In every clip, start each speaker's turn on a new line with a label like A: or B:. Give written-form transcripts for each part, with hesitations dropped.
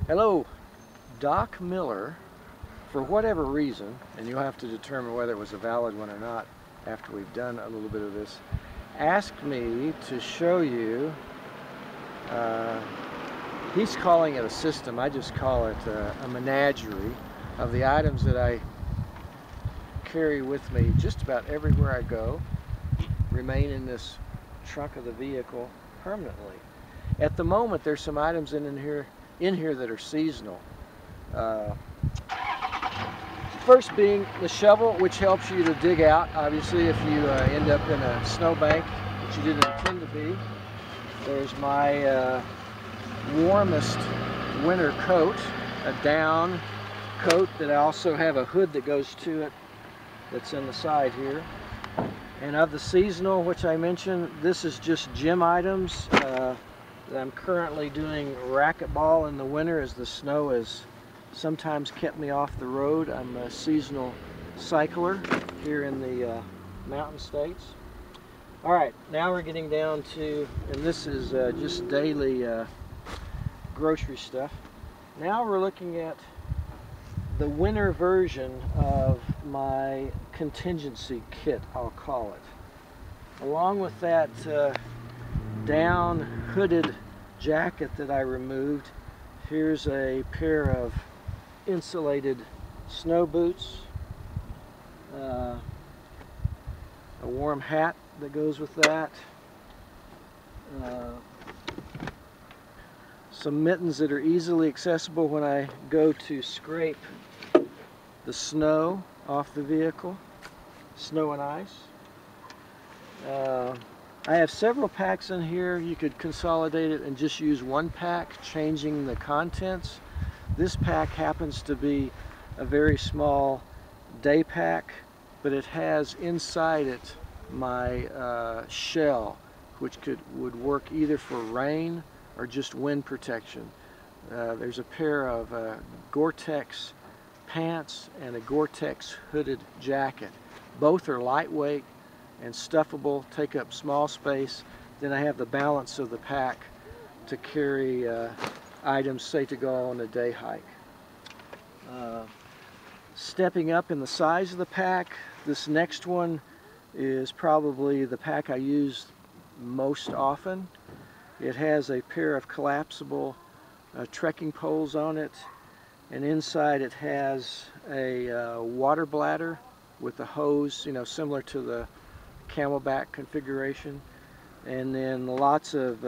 A: Hello, Doc Miller, for whatever reason, and you'll have to determine whether it was a valid one or not after we've done a little bit of this, asked me to show you, he's calling it a system, I just call it a menagerie of the items that I carry with me just about everywhere I go, remain in this trunk of the vehicle permanently. At the moment, there's some items in here that are seasonal. First being the shovel, which helps you to dig out, obviously, if you end up in a snowbank that you didn't intend to be. There's my warmest winter coat, a down coat that I also have a hood that goes to it that's in the side here. And of the seasonal, which I mentioned, this is just gym items. I'm currently doing racquetball in the winter as the snow has sometimes kept me off the road. I'm a seasonal cycler here in the mountain states. All right, now we're getting down to, and this is just daily grocery stuff. Now we're looking at the winter version of my contingency kit, I'll call it. Along with that down hooded jacket that I removed, here's a pair of insulated snow boots, a warm hat that goes with that, some mittens that are easily accessible when I go to scrape the snow off the vehicle, snow and ice. I have several packs in here. You could consolidate it and just use one pack, changing the contents. This pack happens to be a very small day pack, but it has inside it my shell, which would work either for rain or just wind protection. There's a pair of Gore-Tex pants and a Gore-Tex hooded jacket. Both are lightweight and stuffable, take up small space. Then I have the balance of the pack to carry items, say, to go on a day hike. Stepping up in the size of the pack, this next one is probably the pack I use most often. It has a pair of collapsible trekking poles on it, and inside it has a water bladder with a hose, you know, similar to the Camelback configuration, and then lots of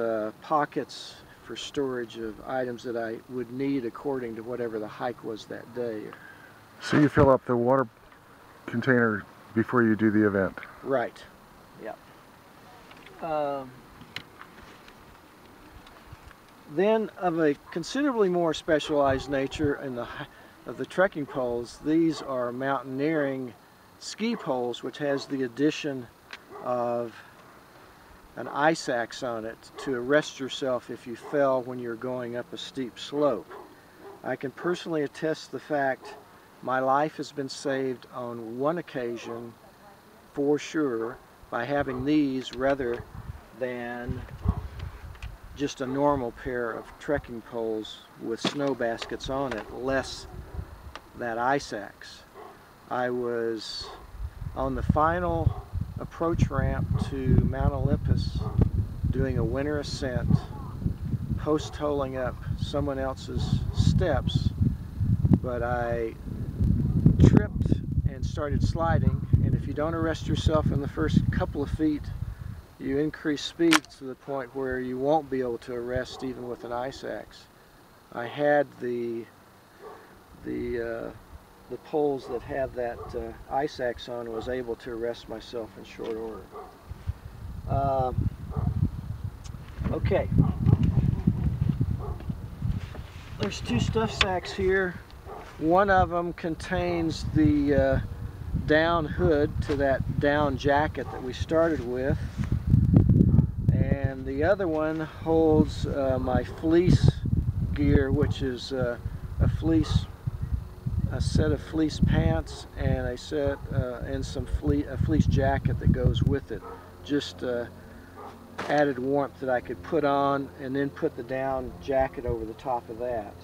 A: pockets for storage of items that I would need according to whatever the hike was that day.
B: So you fill up the water container before you do the event?
A: Right. Yeah. Then, of a considerably more specialized nature of the trekking poles, these are mountaineering ski poles, which has the addition of an ice axe on it to arrest yourself if you fell when you're going up a steep slope. I can personally attest to the fact my life has been saved on one occasion for sure by having these rather than just a normal pair of trekking poles with snow baskets on it, less that ice axe. I was on the final approach ramp to Mount Olympus doing a winter ascent, post-holing up someone else's steps, but I tripped and started sliding, and if you don't arrest yourself in the first couple of feet, you increase speed to the point where you won't be able to arrest even with an ice axe. I had the poles that have that ice axe on and was able to arrest myself in short order. Okay. There's two stuff sacks here. One of them contains the down hood to that down jacket that we started with, and the other one holds my fleece gear, which is a set of fleece pants and a set and a fleece jacket that goes with it. Just added warmth that I could put on and then put the down jacket over the top of that.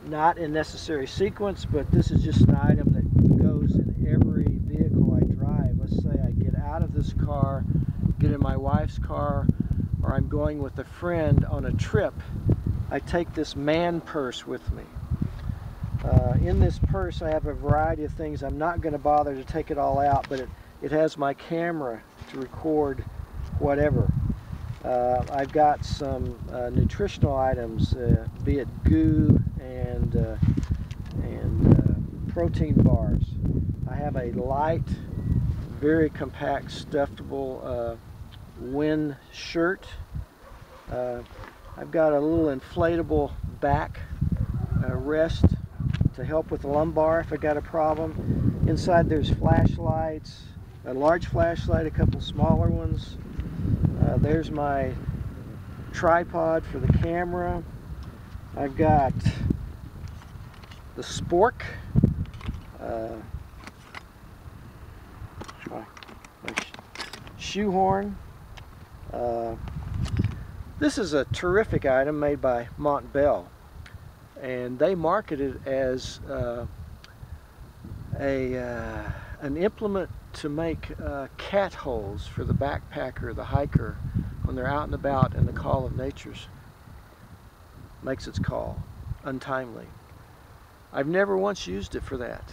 A: Not in necessary sequence, but this is just an item that goes in every vehicle I drive. Let's say I get out of this car, get in my wife's car, or I'm going with a friend on a trip. I take this man purse with me. In this purse I have a variety of things. I'm not going to bother to take it all out, but it has my camera to record whatever. I've got some nutritional items, be it goo and protein bars. I have a light, very compact, stuffable wind shirt. I've got a little inflatable back rest to help with the lumbar if I got a problem. Inside there's flashlights, a large flashlight, a couple smaller ones. There's my tripod for the camera. I've got the spork, my shoehorn. This is a terrific item made by Montbell, and they market it as an implement to make cat holes for the backpacker, the hiker, when they're out and about and the call of nature makes its call untimely. I've never once used it for that.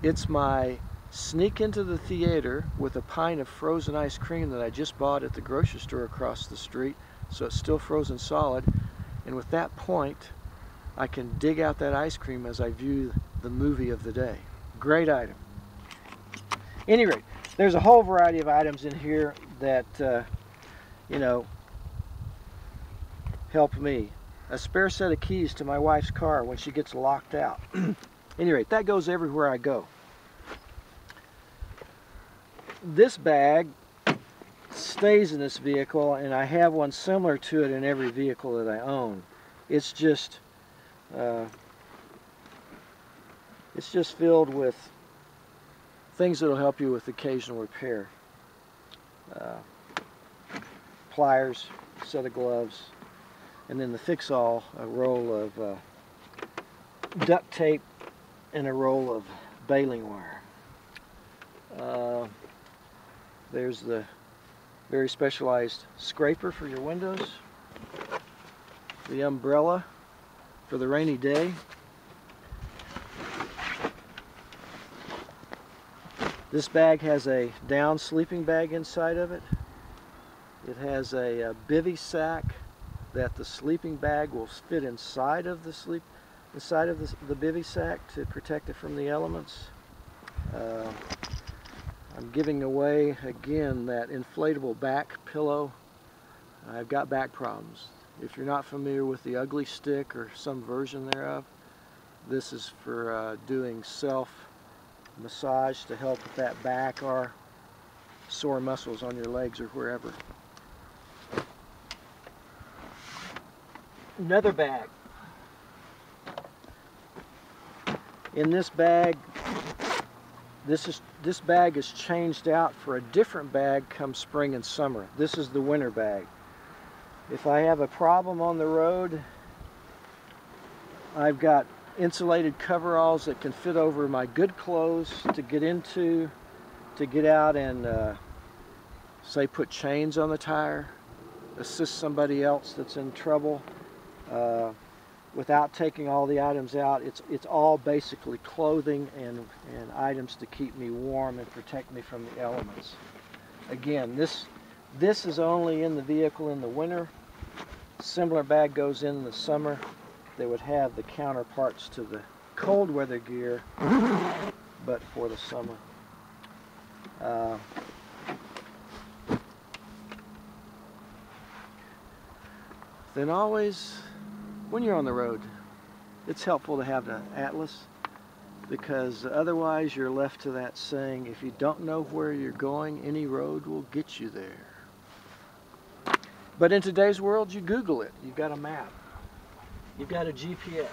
A: It's my sneak into the theater with a pint of frozen ice cream that I just bought at the grocery store across the street, so it's still frozen solid, and with that point I can dig out that ice cream as I view the movie of the day. Great item. At any rate, there's a whole variety of items in here that you know, help me. A spare set of keys to my wife's car when she gets locked out. At any rate, that goes everywhere I go. This bag stays in this vehicle, and I have one similar to it in every vehicle that I own. It's just filled with things that will help you with occasional repair. Pliers, a set of gloves, and then the fix-all, a roll of duct tape and a roll of baling wire. There's the very specialized scraper for your windows, the umbrella for the rainy day, this bag has a down sleeping bag inside of it. It has a bivy sack that the sleeping bag will fit inside of the the bivy sack to protect it from the elements. I'm giving away again that inflatable back pillow. I've got back problems. If you're not familiar with the Ugly Stick or some version thereof, this is for doing self massage to help with that back or sore muscles on your legs or wherever. Another bag. In this bag, this bag is changed out for a different bag come spring and summer. This is the winter bag. If I have a problem on the road, I've got insulated coveralls that can fit over my good clothes to get into, to get out and say put chains on the tire, assist somebody else that's in trouble. Without taking all the items out, it's all basically clothing and items to keep me warm and protect me from the elements. Again, this is only in the vehicle in the winter. Similar bag goes in the summer. They would have the counterparts to the cold weather gear, but for the summer. Then always, when you're on the road, it's helpful to have an atlas, because otherwise you're left to that saying, if you don't know where you're going, any road will get you there. But in today's world, you Google it. You've got a map. You've got a GPS.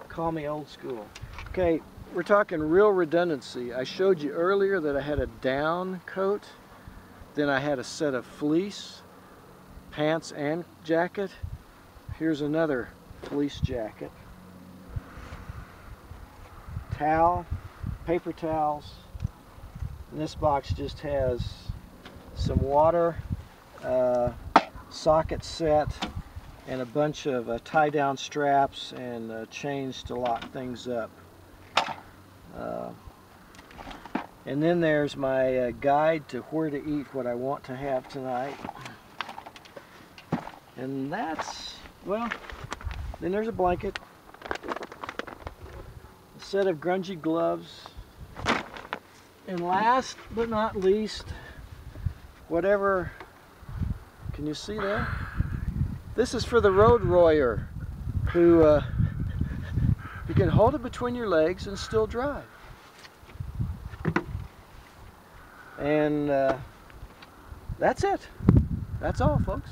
A: Call me old school. Okay, we're talking real redundancy. I showed you earlier that I had a down coat, then I had a set of fleece, pants and jacket. Here's another fleece jacket. Towel, paper towels. And this box just has some water, socket set, and a bunch of tie-down straps and chains to lock things up. And then there's my guide to where to eat what I want to have tonight. And that's, well, then there's a blanket, a set of grungy gloves, and last but not least, whatever, can you see there? This is for the road warrior who you can hold it between your legs and still drive. And that's it. That's all, folks.